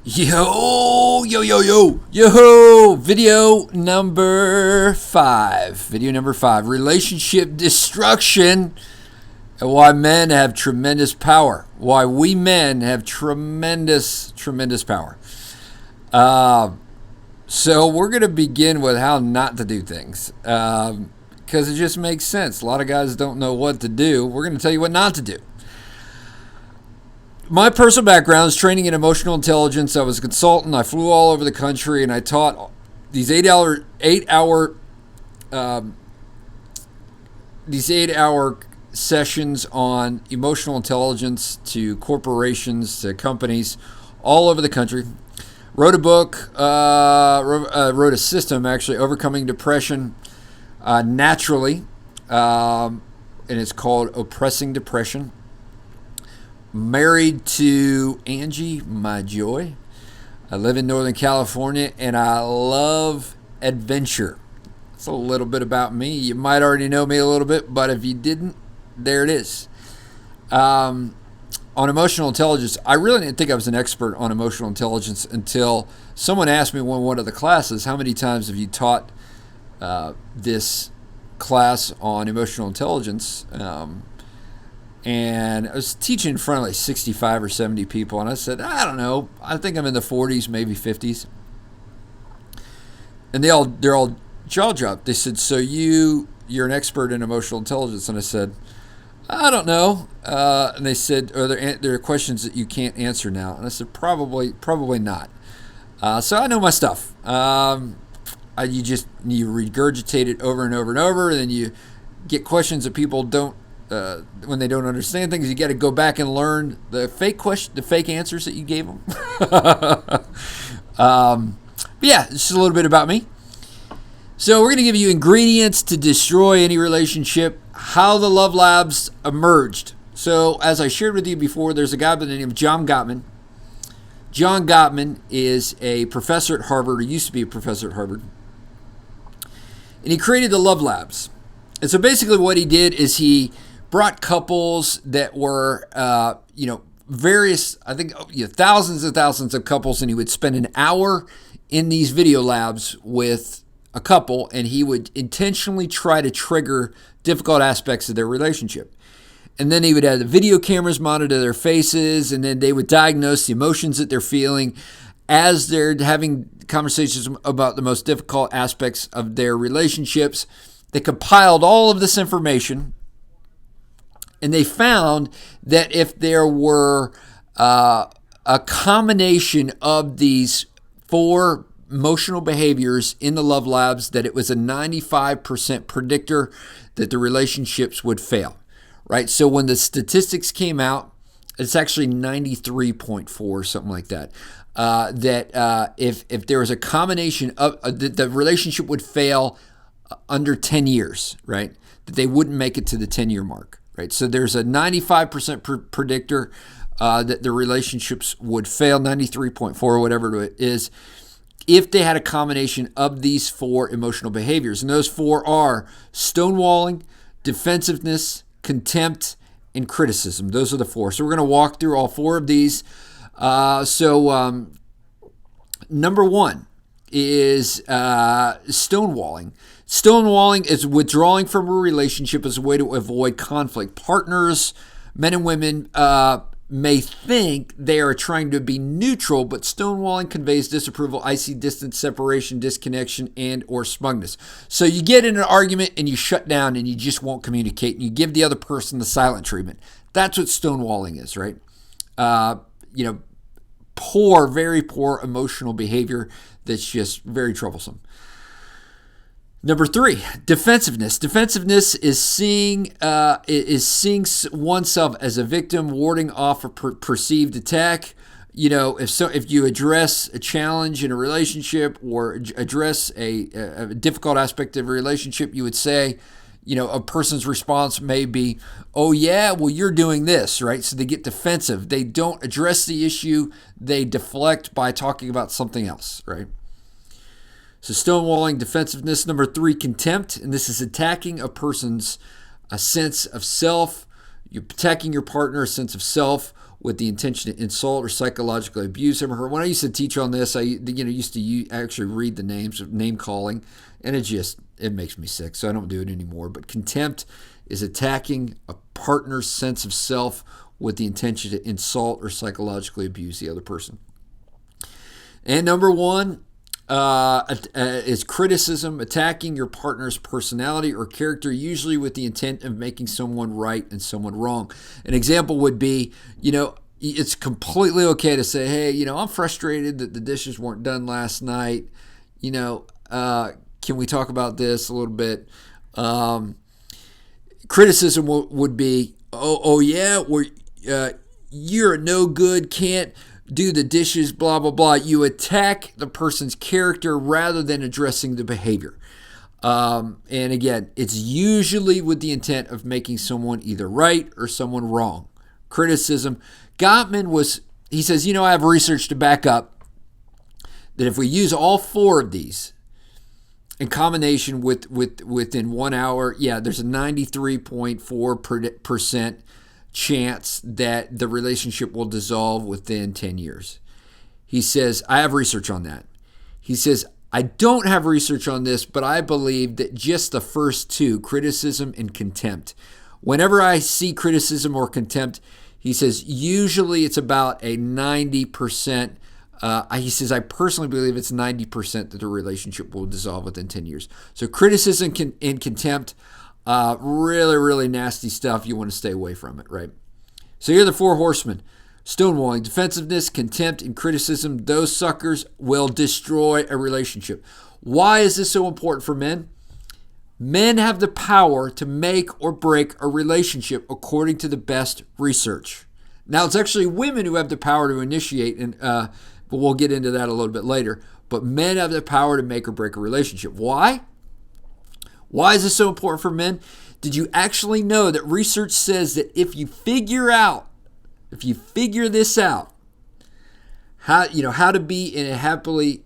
Yo, video number five, relationship destruction and why men have tremendous power, why we men have tremendous power. So we're going to begin with how not to do things, because it just makes sense. A lot of guys don't know what to do. We're going to tell you what not to do. My personal background is training in emotional intelligence. I was a consultant. I flew all over the country, and I taught these 8-hour sessions on emotional intelligence to corporations, to companies all over the country. Wrote a book, wrote a system, actually, Overcoming Depression Naturally, and it's called Oppressing Depression. Married to Angie, my joy. I live in Northern California, and I love adventure. That's a little bit about me. You might already know me a little bit, but if you didn't, there it is. On emotional intelligence, I really didn't think I was an expert on emotional intelligence until someone asked me in one of the classes, how many times have you taught this class on emotional intelligence? And I was teaching in front of like 65 or 70 people, and I said, I don't know. I think I'm in the 40s, maybe 50s. And they're all jaw dropped. They said, so you're an expert in emotional intelligence? And I said, I don't know. And they said, there are questions that you can't answer now. And I said, probably not. So I know my stuff. You regurgitate it over and over and over, and then you get questions that people don't. When they don't understand things, you got to go back and learn the fake answers that you gave them. But yeah, it's just a little bit about me. So we're going to give you ingredients to destroy any relationship, how the Love Labs emerged. So as I shared with you before, there's a guy by the name of John Gottman. John Gottman is a professor at Harvard, or used to be a professor at Harvard. And he created the Love Labs. And so basically what he did is he brought couples that were, various, thousands and thousands of couples, and he would spend an hour in these video labs with a couple, and he would intentionally try to trigger difficult aspects of their relationship. And then he would have the video cameras monitor their faces, and then they would diagnose the emotions that they're feeling as they're having conversations about the most difficult aspects of their relationships. They compiled all of this information, and they found that if there were a combination of these 4 emotional behaviors in the Love Labs, that it was a 95% predictor that the relationships would fail, right? So when the statistics came out, it's actually 93.4, something like that. If there was a combination of the relationship would fail under 10 years, right? That they wouldn't make it to the 10-year mark, right? So there's a 95% predictor that the relationships would fail, 93.4, whatever it is, if they had a combination of these 4 emotional behaviors. And those 4 are stonewalling, defensiveness, contempt, and criticism. Those are the 4. So we're going to walk through all 4 of these. Number 1 is stonewalling. Stonewalling is withdrawing from a relationship as a way to avoid conflict. Partners, men and women, may think they are trying to be neutral, but stonewalling conveys disapproval, icy distance, separation, disconnection, and or smugness. So you get in an argument and you shut down and you just won't communicate, and you give the other person the silent treatment. That's what stonewalling is, right? Very poor emotional behavior that's just very troublesome. Number 3, defensiveness. Defensiveness is seeing oneself as a victim, warding off a perceived attack. If you address a challenge in a relationship or address a difficult aspect of a relationship, you would say, a person's response may be, oh yeah, well you're doing this, right? So they get defensive. They don't address the issue. They deflect by talking about something else, right? So stonewalling, defensiveness. Number 3, contempt. And this is attacking a person's sense of self. You're attacking your partner's sense of self with the intention to insult or psychologically abuse him or her. When I used to teach on this, I used to actually read the names of name calling, and it makes me sick, so I don't do it anymore. But contempt is attacking a partner's sense of self with the intention to insult or psychologically abuse the other person. And number one is criticism, attacking your partner's personality or character, usually with the intent of making someone right and someone wrong. An example would be, it's completely okay to say, hey, I'm frustrated that the dishes weren't done last night. Can we talk about this a little bit? Criticism would be, oh yeah, you're no good, can't do the dishes, blah, blah, blah. You attack the person's character rather than addressing the behavior. And again, it's usually with the intent of making someone either right or someone wrong. Criticism. Gottman he says, I have research to back up that if we use all four of these in combination within 1 hour, there's a 93.4% chance that the relationship will dissolve within 10 years. He says, I have research on that. He says, I don't have research on this, but I believe that just the first two, criticism and contempt, whenever I see criticism or contempt, he says, usually it's about a 90%. He says, I personally believe it's 90% that the relationship will dissolve within 10 years. So criticism and contempt, really, really nasty stuff. You want to stay away from it, right? So here are the four horsemen. Stonewalling, defensiveness, contempt, and criticism. Those suckers will destroy a relationship. Why is this so important for men? Men have the power to make or break a relationship according to the best research. Now, it's actually women who have the power to initiate, but we'll get into that a little bit later. But men have the power to make or break a relationship. Why? Why is this so important for men? Did you actually know that research says that if you figure this out, how to be in a happy,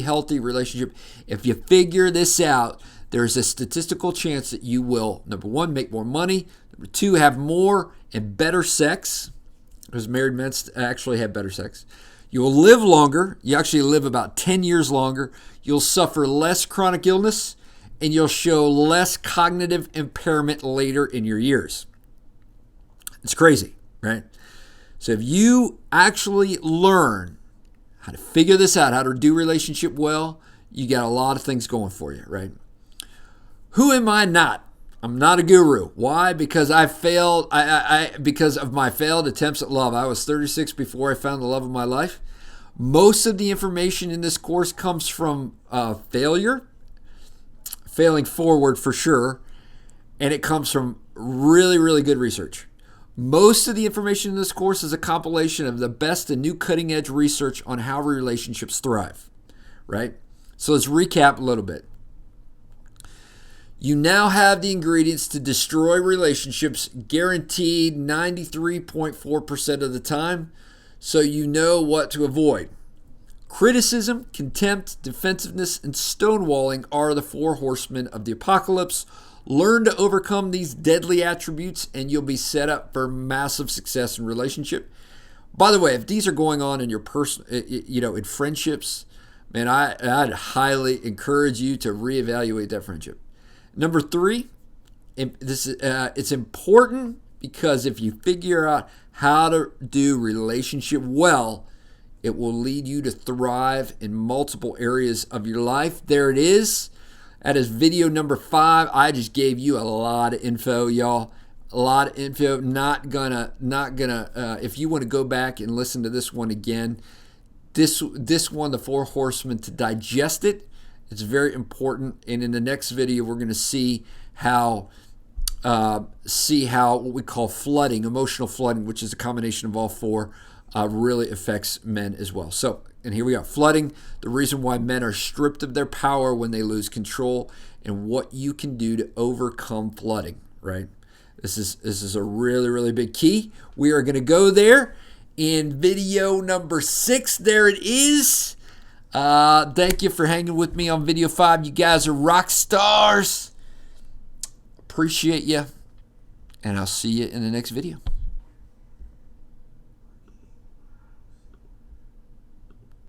healthy relationship, if you figure this out, there's a statistical chance that you will, number one, make more money, number two, have more and better sex, because married men actually have better sex. You will live longer. You actually live about 10 years longer. You'll suffer less chronic illness, and you'll show less cognitive impairment later in your years. It's crazy, right? So if you actually learn how to figure this out, how to do relationship well, you got a lot of things going for you, right? Who am I not? I'm not a guru. Why? Because I failed. Because of my failed attempts at love. I was 36 before I found the love of my life. Most of the information in this course comes from failing forward for sure, and it comes from really, really good research. Most of the information in this course is a compilation of the best and new cutting-edge research on how relationships thrive, right? So let's recap a little bit. You now have the ingredients to destroy relationships guaranteed 93.4% of the time, so you know what to avoid. Criticism, contempt, defensiveness, and stonewalling are the four horsemen of the apocalypse. Learn to overcome these deadly attributes, and you'll be set up for massive success in relationship. By the way, if these are going on in your in friendships, man, I'd highly encourage you to reevaluate that friendship. Number three, it's important because if you figure out how to do relationship well, it will lead you to thrive in multiple areas of your life. There it is. That is video number 5. I just gave you a lot of info, y'all. A lot of info. Not gonna. If you want to go back and listen to this one again, this one, the Four Horsemen, to digest it, it's very important. And in the next video, we're going to see how what we call flooding, emotional flooding, which is a combination of all four, really affects men as well. So, and here we are, flooding, the reason why men are stripped of their power when they lose control, and what you can do to overcome flooding, right? This is a really, really big key. We are going to go there in video number 6. There it is. Thank you for hanging with me on video 5. You guys are rock stars. Appreciate you. And I'll see you in the next video.